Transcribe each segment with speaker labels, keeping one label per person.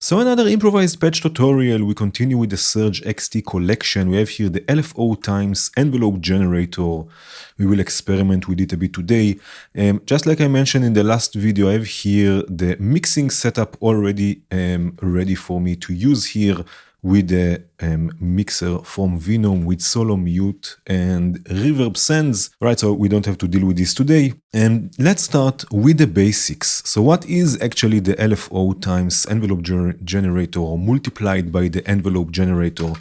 Speaker 1: So another improvised patch tutorial, we continue with the SurgeXT collection. We have here the LFO times envelope generator. We will experiment with it a bit today. Just like I mentioned in the last video, I have here the mixing setup already ready for me to use here with the mixer from Venom with solo mute and reverb sends, right? So we don't have to deal with this today. And let's start with the basics. So what is actually the LFO times envelope generator or multiplied by the envelope generator?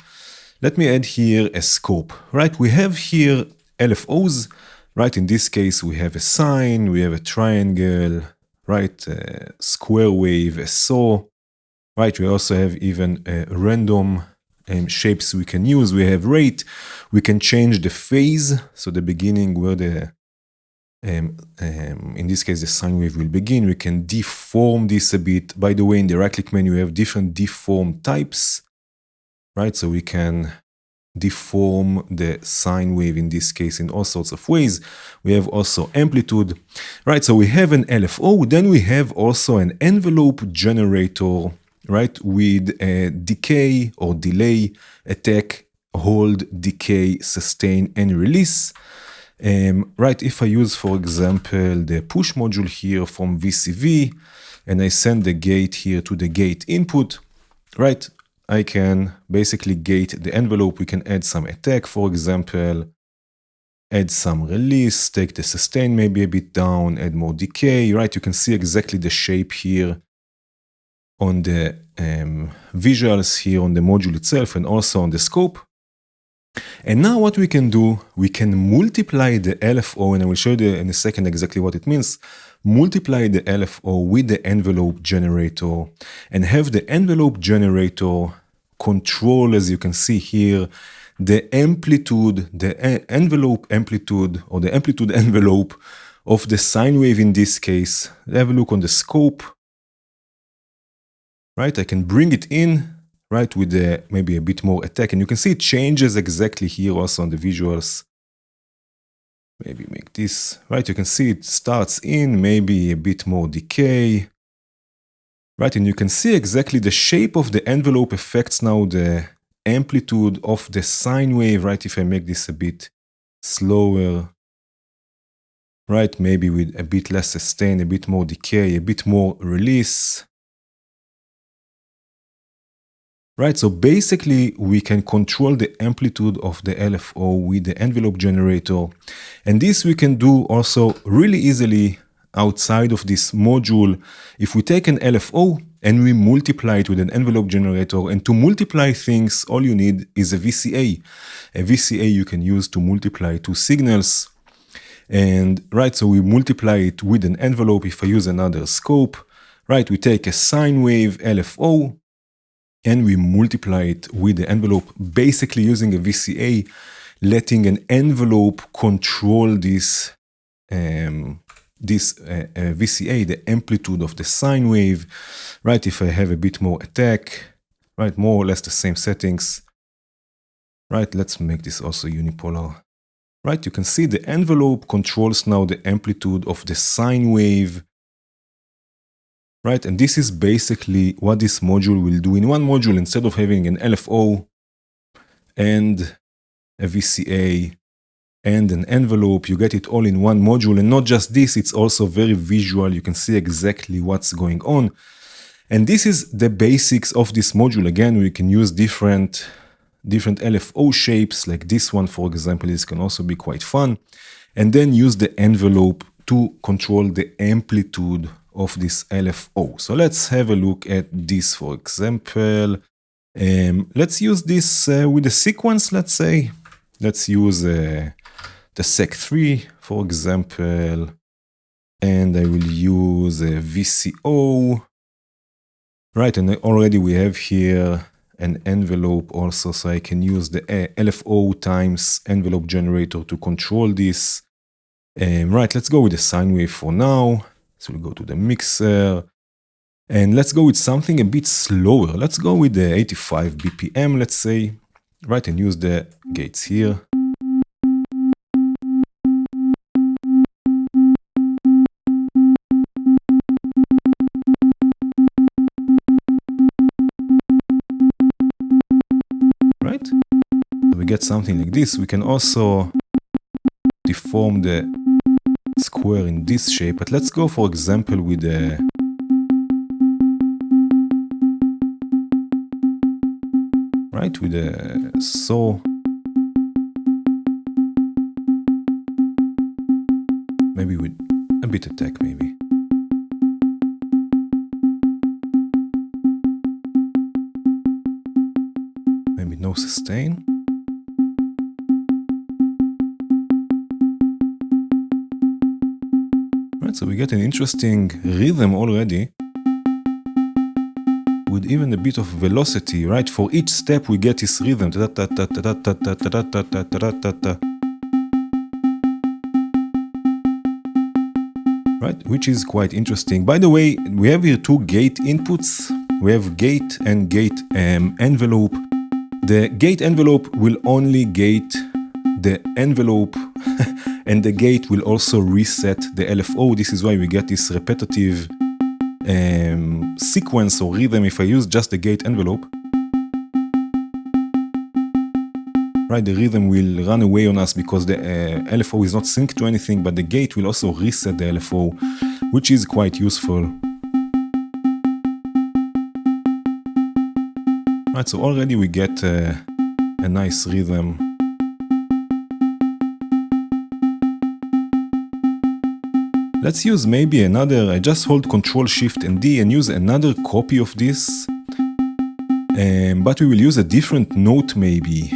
Speaker 1: Let me add here a scope, right? We have here LFOs, right? In this case, we have a sine, we have a triangle, right? A square wave, a saw. Right, we also have even random shapes we can use. We have rate. We can change the phase. So the beginning where the, in this case, the sine wave will begin. We can deform this a bit. By the way, in the right-click menu, we have different deform types. Right, so we can deform the sine wave in this case in all sorts of ways. We have also amplitude. Right, so we have an LFO. Then we have also an envelope generator, right, with a decay or delay, attack, hold, decay, sustain, and release. Right, if I use, for example, the push module here from VCV, and I send the gate here to the gate input, right, I can basically gate the envelope. We can add some attack, for example, add some release, take the sustain maybe a bit down, add more decay, right? You can see exactly the shape here on the visuals here on the module itself and also on the scope. And now what we can do, we can multiply the LFO, and I will show you in a second exactly what it means. Multiply the LFO with the envelope generator and have the envelope generator control, as you can see here, the amplitude, the envelope amplitude or the amplitude envelope of the sine wave in this case. Have a look on the scope. Right, I can bring it in, right, with maybe a bit more attack, and you can see it changes exactly here also on the visuals. Maybe make this, right, you can see it starts in, maybe a bit more decay, right, and you can see exactly the shape of the envelope affects now the amplitude of the sine wave, right, if I make this a bit slower, right, maybe with a bit less sustain, a bit more decay, a bit more release. Right, so basically we can control the amplitude of the LFO with the envelope generator. And this we can do also really easily outside of this module. If we take an LFO and we multiply it with an envelope generator, and to multiply things, all you need is a VCA. A VCA you can use to multiply two signals. And right, so we multiply it with an envelope. If I use another scope, right, we take a sine wave LFO, and we multiply it with the envelope, basically using a VCA, letting an envelope control this, VCA, the amplitude of the sine wave, right? If I have a bit more attack, right, more or less the same settings, right? Let's make this also unipolar, right? You can see the envelope controls now the amplitude of the sine wave, right, and this is basically what this module will do in one module. Instead of having an LFO and a VCA and an envelope, you get it all in one module. And not just this, it's also very visual. You can see exactly what's going on. And this is the basics of this module. Again, we can use different LFO shapes, like this one, for example. This can also be quite fun. And then use the envelope to control the amplitude of this LFO. So let's have a look at this, for example. Let's use this with a sequence, let's say. Let's use the SEC3, for example. And I will use a VCO. Right, and already we have here an envelope also, so I can use the LFO times envelope generator to control this. Right, let's go with the sine wave for now. So we'll go to the mixer, and let's go with something a bit slower. Let's go with the 85 BPM, let's say, right, and use the gates here. get something like this. We can also deform the square in this shape, but let's go, for example, with a with a saw. Maybe with a bit attack, maybe. Maybe no sustain. Right, so we get an interesting rhythm already, with even a bit of velocity, right? For each step we get this rhythm. Right, which is quite interesting. By the way, we have here two gate inputs. We have gate and gate envelope. The gate envelope will only gate the envelope and the gate will also reset the LFO. This is why we get this repetitive sequence or rhythm if I use just the gate envelope. Right, the rhythm will run away on us because the LFO is not synced to anything, but the gate will also reset the LFO, which is quite useful. Right, so already we get a nice rhythm. Let's use maybe another, I just hold Ctrl Shift and D and use another copy of this, but we will use a different note maybe.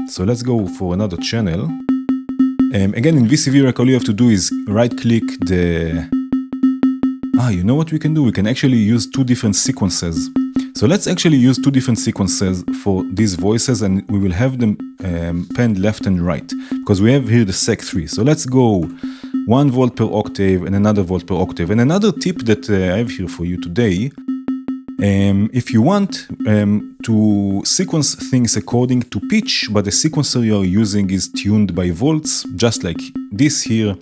Speaker 1: So let's go for another channel. Again, in VCV Rack, all you have to do is right-click the... you know what we can do? We can actually use two different sequences. So let's actually use two different sequences for these voices, and we will have them panned left and right, because we have here the Sec3. So let's go 1 volt per octave and another volt per octave. And another tip that I have here for you today, if you want to sequence things according to pitch, but the sequencer you are using is tuned by volts, just like this here,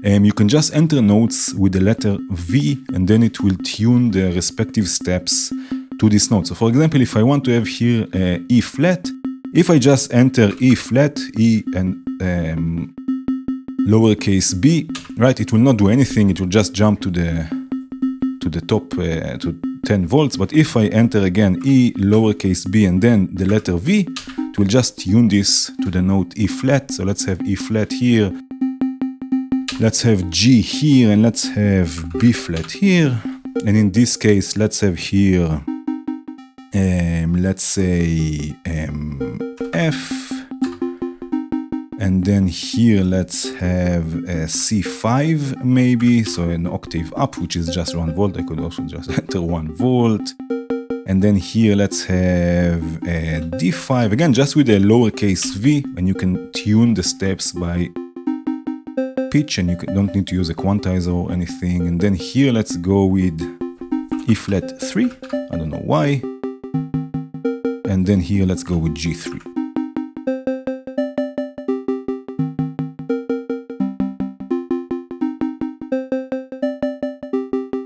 Speaker 1: you can just enter notes with the letter V, and then it will tune the respective steps to this note. So for example, if I want to have here E flat, if I just enter E flat, E and lowercase b, right, it will not do anything, it will just jump to the top to 10 volts. But if I enter again E lowercase b and then the letter V, it will just tune this to the note E flat. So let's have E flat here, let's have G here, and let's have B flat here. And in this case, let's have here, let's say F. And then here let's have a C5 maybe, so an octave up, which is just 1 volt. I could also just enter 1 volt. And then here let's have a D5, again just with a lowercase v, and you can tune the steps by pitch, and you don't need to use a quantizer or anything. And then here let's go with E flat 3, I don't know why. And then here let's go with G3.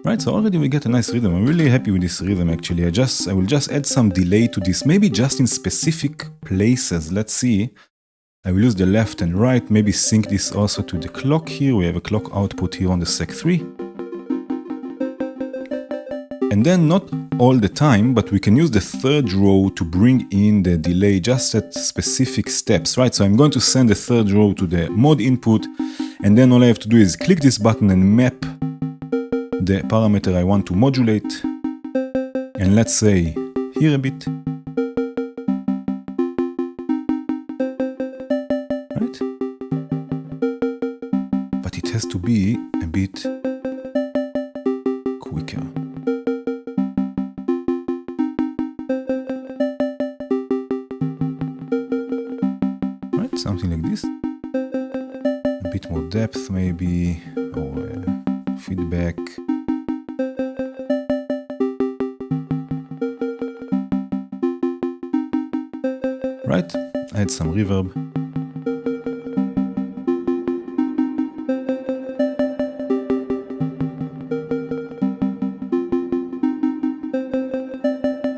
Speaker 1: Right, so already we get a nice rhythm. I'm really happy with this rhythm actually. I will just add some delay to this, maybe just in specific places. Let's see. I will use the left and right, maybe sync this also to the clock here. We have a clock output here on the Sec3. And then not all the time, but we can use the third row to bring in the delay just at specific steps, right? So I'm going to send the third row to the mod input, and then all I have to do is click this button and map the parameter I want to modulate, and let's say here a bit, right? But it has to be a bit quicker. Right, something like this. A bit more depth maybe, or feedback. Right, add some reverb.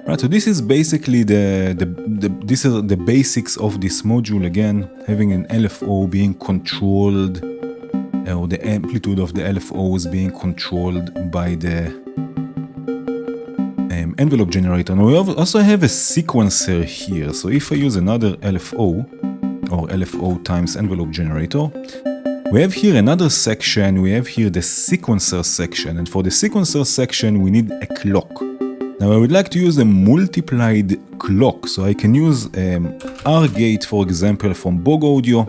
Speaker 1: Right, so this is basically these are the basics of this module. Again, having an LFO being controlled, or the amplitude of the LFO is being controlled by the envelope generator. Now we also have a sequencer here. So if I use another LFO, or LFO times envelope generator, we have here another section. We have here the sequencer section, and for the sequencer section we need a clock. Now I would like to use a multiplied clock, so I can use R gate, for example, from Bog Audio,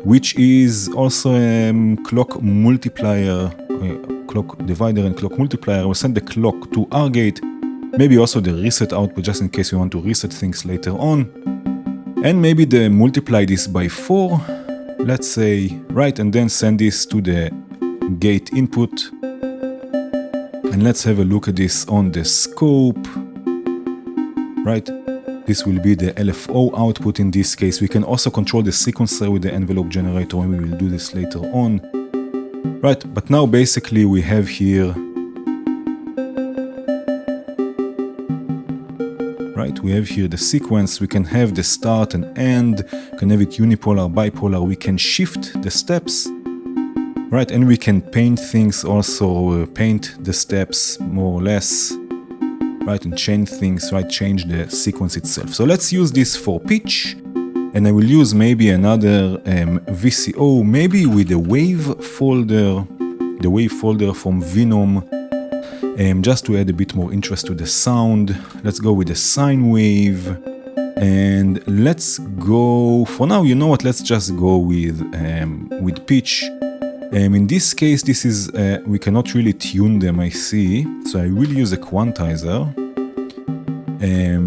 Speaker 1: which is also a clock multiplier, clock divider and clock multiplier. We'll send the clock to R gate, maybe also the reset output, just in case we want to reset things later on. And maybe multiply this by 4, let's say, right, and then send this to the gate input. And let's have a look at this on the scope, right? This will be the LFO output in this case. We can also control the sequencer with the envelope generator, and we will do this later on. Right, but now basically we have here, right, we have here the sequence. We can have the start and end, we can have it unipolar, bipolar, we can shift the steps. Right, and we can paint things also, paint the steps more or less, right, and change things, right, change the sequence itself. So let's use this for pitch, and I will use maybe another VCO, maybe with the wave folder from Venom, just to add a bit more interest to the sound. Let's go with the sine wave, and let's go, for now, you know what, let's just go with pitch. In this case, this is we cannot really tune them, I see, so I will use a quantizer.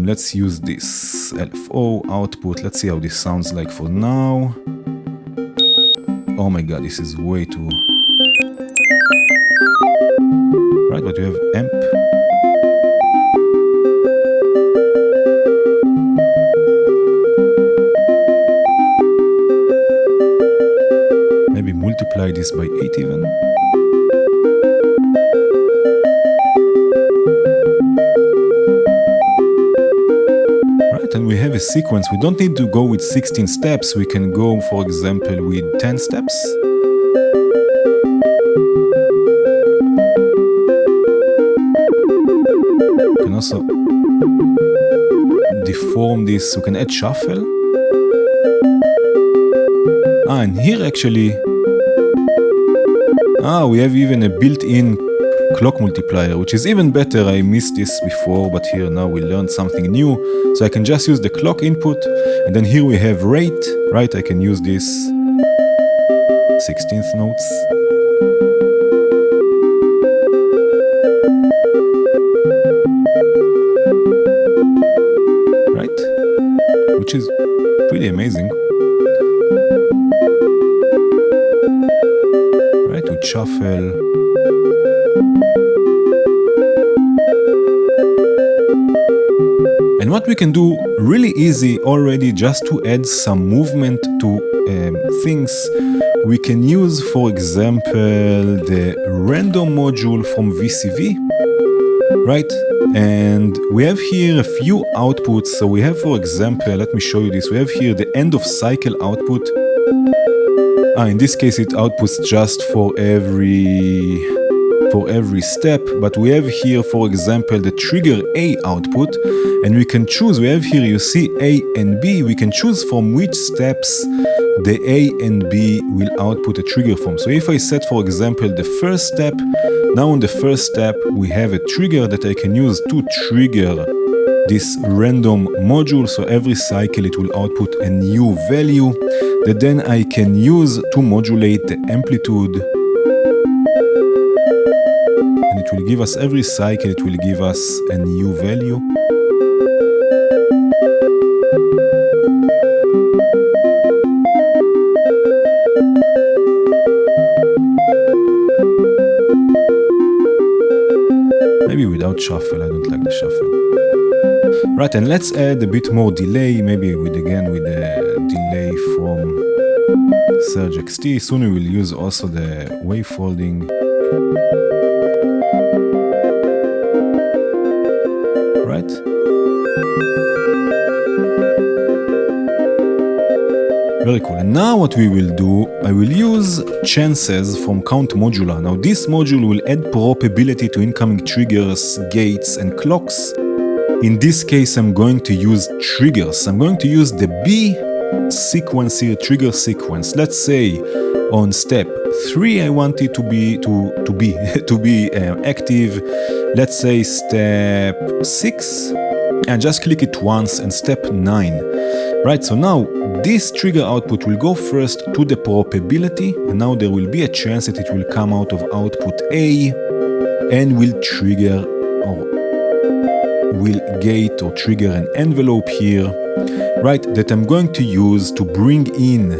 Speaker 1: Let's use this LFO output. Let's see how this sounds like for now. Oh my god, this is way too... Right, but we have amp. Maybe multiply this by 8 even. Right, and we have a sequence. We don't need to go with 16 steps. We can go, for example, with 10 steps. We can also deform this. We can add shuffle. And here actually, we have even a built-in clock multiplier, which is even better. I missed this before, but here now we learned something new. So I can just use the clock input, and then here we have rate, right? I can use this 16th notes. Right? Which is pretty amazing. Right, with shuffle. And what we can do really easy already, just to add some movement to things, we can use, for example, the random module from VCV, right? And we have here a few outputs. So we have, for example, let me show you this. We have here the end of cycle output. In this case, it outputs just for every step, but we have here, for example, the trigger A output, and we can choose, we have here, you see A and B, we can choose from which steps the A and B will output a trigger from. So if I set, for example, the first step, now on the first step, we have a trigger that I can use to trigger this random module, so every cycle it will output a new value that then I can use to modulate the amplitude, and it will give us every cycle, it will give us a new value. Maybe without shuffle, I don't like the shuffle. Right, and let's add a bit more delay, maybe with the delay from SurgeXT. Soon we will use also the wave folding. Right? Very cool. And now what we will do, I will use chances from count modular. Now this module will add probability to incoming triggers, gates, and clocks. In this case, I'm going to use triggers. I'm going to use the B sequence here, trigger sequence. Let's say on step 3, I want it to be active. Let's say step 6, and just click it once, and step 9. Right, so now this trigger output will go first to the probability, and now there will be a chance that it will come out of output A and will trigger or will gate or trigger an envelope here, right, that I'm going to use to bring in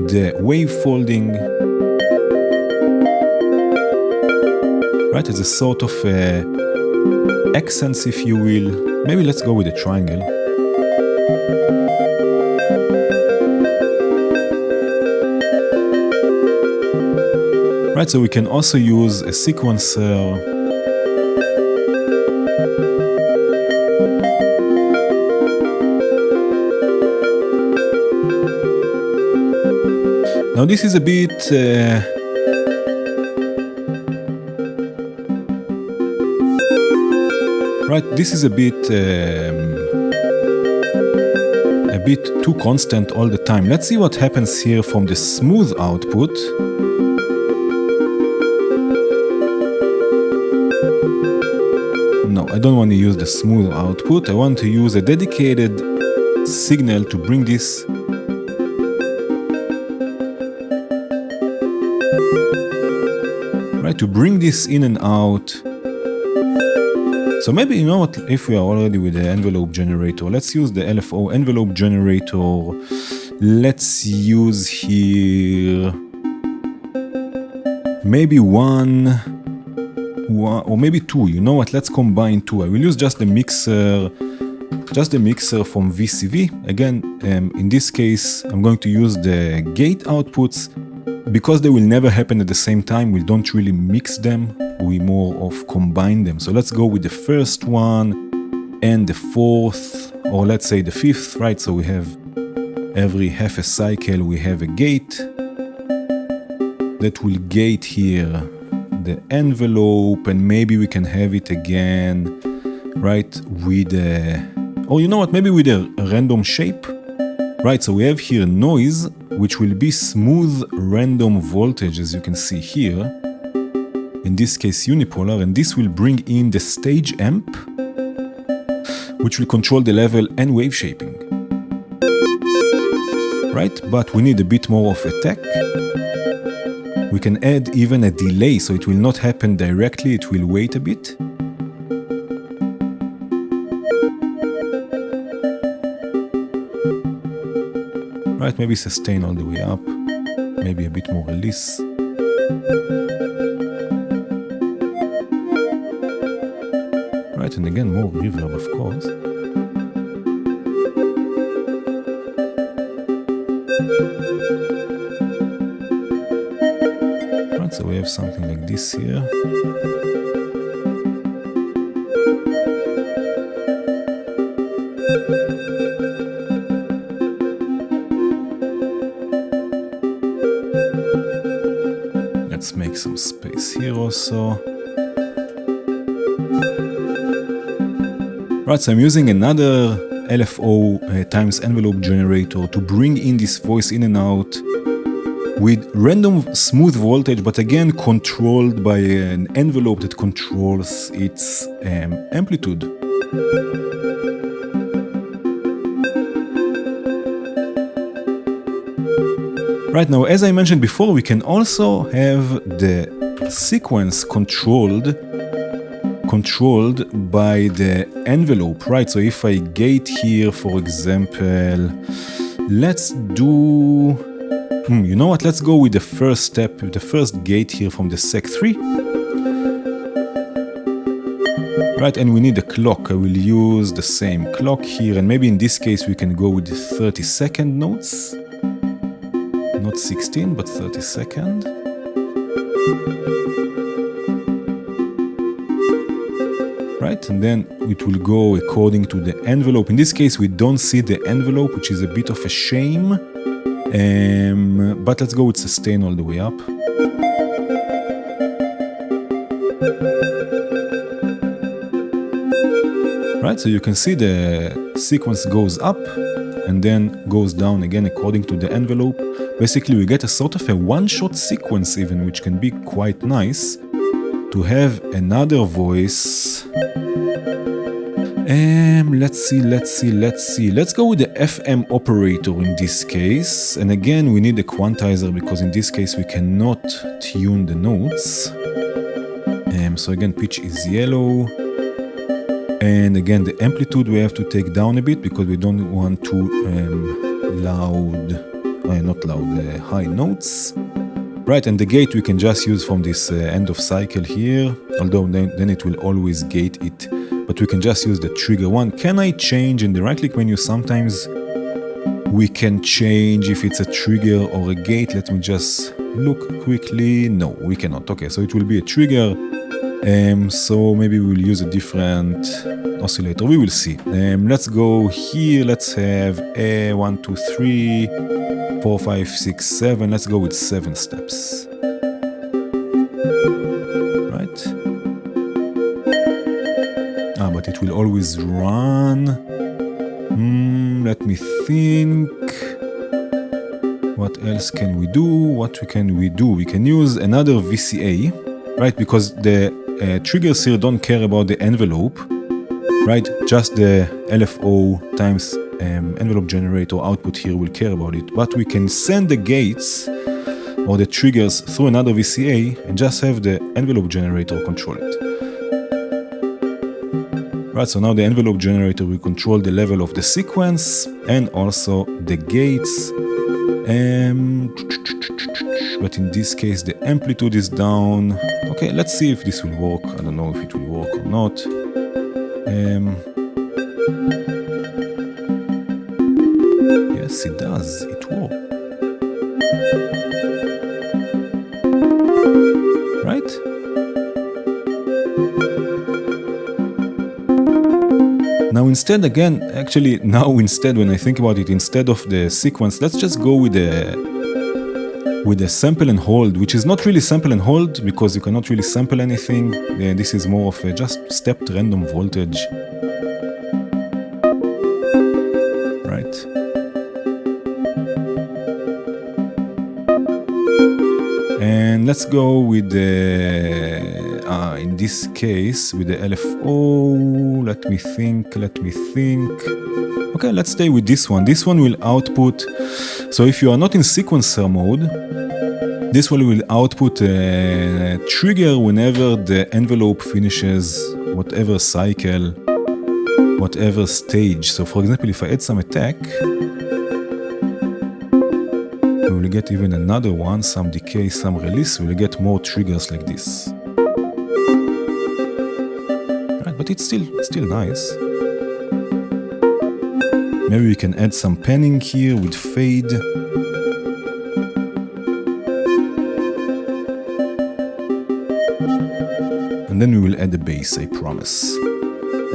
Speaker 1: the wave folding, right, as a sort of accents, if you will. Maybe let's go with a triangle. Right, so we can also use a sequencer. Now this is a bit right, this is a bit too constant all the time. Let's see what happens here from the smooth output. No, I don't want to use the smooth output. I want to use a dedicated signal to bring this to bring this in and out. So maybe, you know what, if we are already with the envelope generator, let's use the LFO envelope generator. Let's use here maybe one or maybe two. You know what, let's combine two. I will use just the mixer from VCV. Again, in this case, I'm going to use the gate outputs. Because they will never happen at the same time, we don't really mix them, we more of combine them. So let's go with the first one and the fourth, or let's say the fifth, right? So we have every half a cycle, we have a gate that will gate here the envelope, and maybe we can have it again, right, with a, or you know what, maybe with a random shape. Right, so we have here noise, which will be smooth random voltage, as you can see here. In this case, unipolar, and this will bring in the stage amp, which will control the level and wave shaping. Right, but we need a bit more of a tech. We can add even a delay, so it will not happen directly, it will wait a bit. Right, maybe sustain all the way up, maybe a bit more release. Right, and again more reverb, of course. Right, so we have something like this here. Let's make some space here also. Right, so I'm using another LFO times envelope generator to bring in this voice in and out with random smooth voltage, but again controlled by an envelope that controls its amplitude. Right, now, as I mentioned before, we can also have the sequence controlled by the envelope, right? So if I gate here, for example, let's do, you know what, let's go with the first step, the first gate here from the sec3. Right, and we need a clock. I will use the same clock here, and maybe in this case we can go with the 30-second notes. Not 16, but 30-second. Right, and then it will go according to the envelope. In this case, we don't see the envelope, which is a bit of a shame. But let's go with sustain all the way up. Right, so you can see the sequence goes up and then goes down again according to the envelope. Basically, we get a sort of a one-shot sequence even, which can be quite nice to have another voice. Let's see. Let's go with the FM operator in this case. And again, we need a quantizer because in this case we cannot tune the notes. So again, pitch is yellow. And again, the amplitude we have to take down a bit because we don't want too high notes. Right, and the gate we can just use from this end of cycle here, although then it will always gate it. But we can just use the trigger one. Can I change in the right click menu? Sometimes we can change if it's a trigger or a gate. Let me just look quickly. No, we cannot. Okay, so it will be a trigger. So maybe we'll use a different oscillator. We will see. Let's go here. Let's have a 1, 2, 3, 4, 5, 6, 7. Let's go with 7 steps. Right. But it will always run. Let me think. What else can we do? We can use another VCA, right? Because the triggers here don't care about the envelope, right? Just the LFO times envelope generator output here will care about it. But we can send the gates or the triggers through another VCA and just have the envelope generator control it. Right, so now the envelope generator will control the level of the sequence and also the gates. But in this case, the amplitude is down. Okay, let's see if this will work. I don't know if it will work or not. Yes, it does. It works. Right? Now instead, when I think about it, instead of the sequence, let's just go with the sample and hold, which is not really sample and hold because you cannot really sample anything. This is more of a just stepped random voltage. Right. And let's go with the in this case with the LFO. Let me think. Okay, let's stay with this one. This one will output. So if you are not in sequencer mode, this one will output a trigger whenever the envelope finishes whatever cycle, whatever stage. So for example, if I add some attack, we will get even another one, some decay, some release. We will get more triggers like this. Right, but it's still nice. Maybe we can add some panning here with fade. And then we will add the bass, I promise.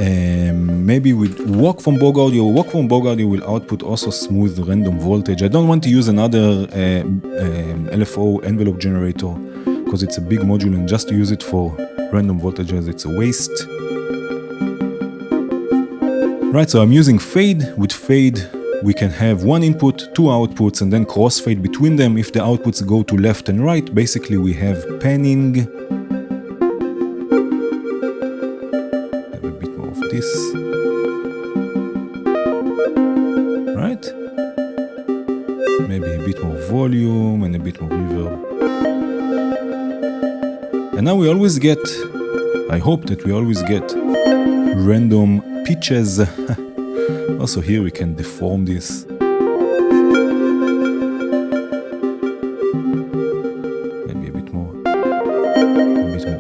Speaker 1: Maybe with walk from Borg audio will output also smooth random voltage. I don't want to use another LFO envelope generator because it's a big module, and just to use it for random voltages, it's a waste. Right, so I'm using fade. With fade, we can have one input, two outputs, and then crossfade between them. If the outputs go to left and right, basically we have panning. Have a bit more of this. Right? Maybe a bit more volume and a bit more reverb. And now we always get, I hope that we always get random pitches. Also here we can deform this. Maybe a bit more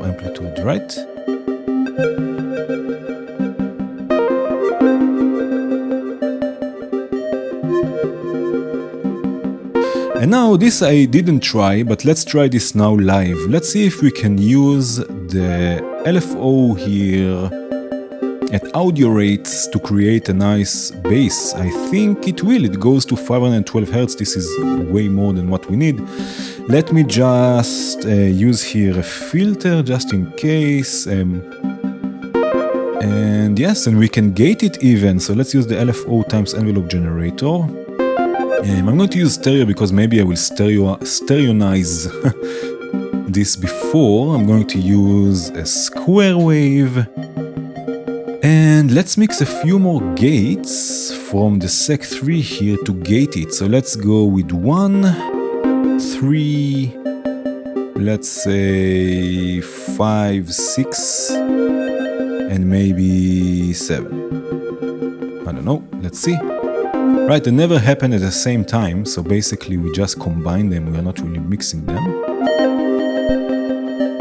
Speaker 1: amplitude, right? And now this I didn't try, but let's try this now live. Let's see if we can use the LFO here at audio rates to create a nice bass. I think it will. It goes to 512 Hz. This is way more than what we need. Let me just use here a filter just in case. And yes, and we can gate it even. So let's use the LFO times envelope generator. I'm going to use stereo because maybe I will stereonize this before. I'm going to use a square wave. And let's mix a few more gates from the SEC3 here to gate it. So let's go with 1, 3, let's say 5, 6, and maybe 7. I don't know, let's see. Right, it never happened at the same time, so basically we just combine them, we are not really mixing them.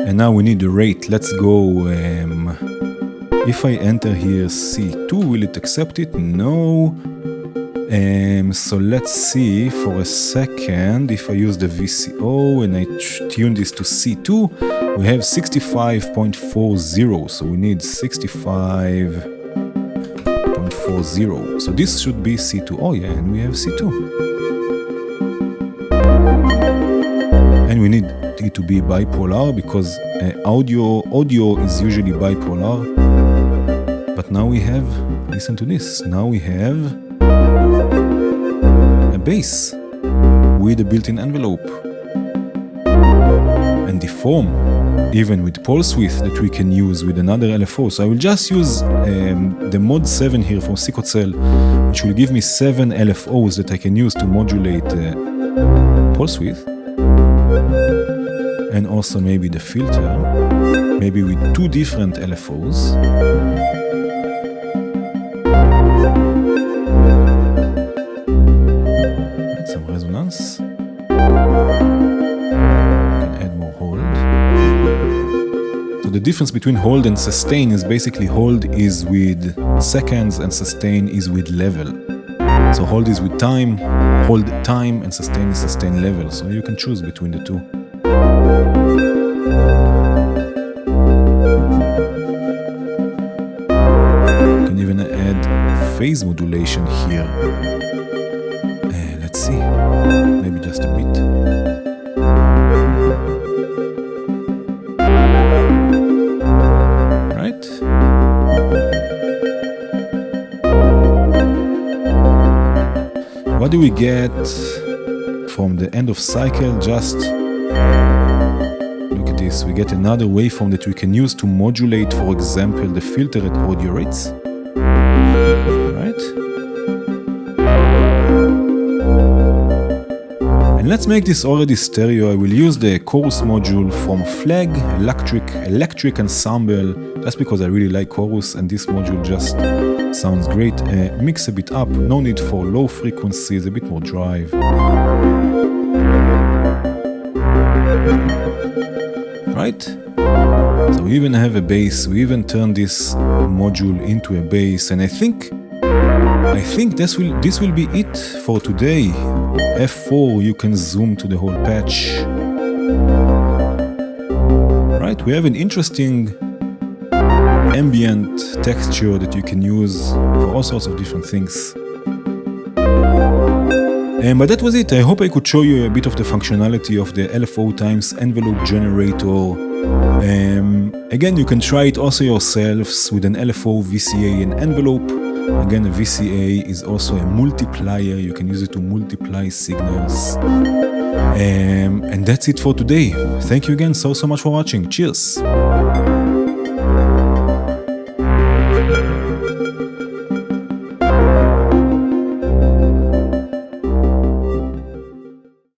Speaker 1: And now we need the rate. Let's go, if I enter here C2, will it accept it? No. So let's see for a second, if I use the VCO and I tune this to C2, we have 65.40, so we need 65.40. So this should be C2. Oh yeah, and we have C2. And we need it to be bipolar because audio is usually bipolar. But now we have, listen to this, now we have a bass with a built-in envelope and the form, even with pulse width that we can use with another LFO. So I will just use the mod 7 here from Sikotzel, which will give me 7 LFOs that I can use to modulate pulse width. And also maybe the filter, maybe with 2 different LFOs. Some resonance. Can add more hold. So the difference between hold and sustain is basically hold is with seconds and sustain is with level. So hold is with time, hold time, and sustain is sustain level. So you can choose between the two. You can even add phase modulation here. Let's see, maybe just a bit. Right. What do we get from the end of cycle? Just look at this. We get another waveform that we can use to modulate, for example, the filter at audio rates. Right. And let's make this already stereo. I will use the chorus module from Flag, electric ensemble, just because I really like chorus and this module just sounds great. Mix a bit up, no need for low frequencies, a bit more drive. Right? So we even have a bass, we even turn this module into a bass, and I think this will be it for today. F4, you can zoom to the whole patch. Right, we have an interesting ambient texture that you can use for all sorts of different things. But that was it. I hope I could show you a bit of the functionality of the LFO times envelope generator. Again, you can try it also yourselves with an LFO, VCA and envelope. Again, a VCA is also a multiplier. You can use it to multiply signals. And that's it for today. Thank you again so much for watching. Cheers!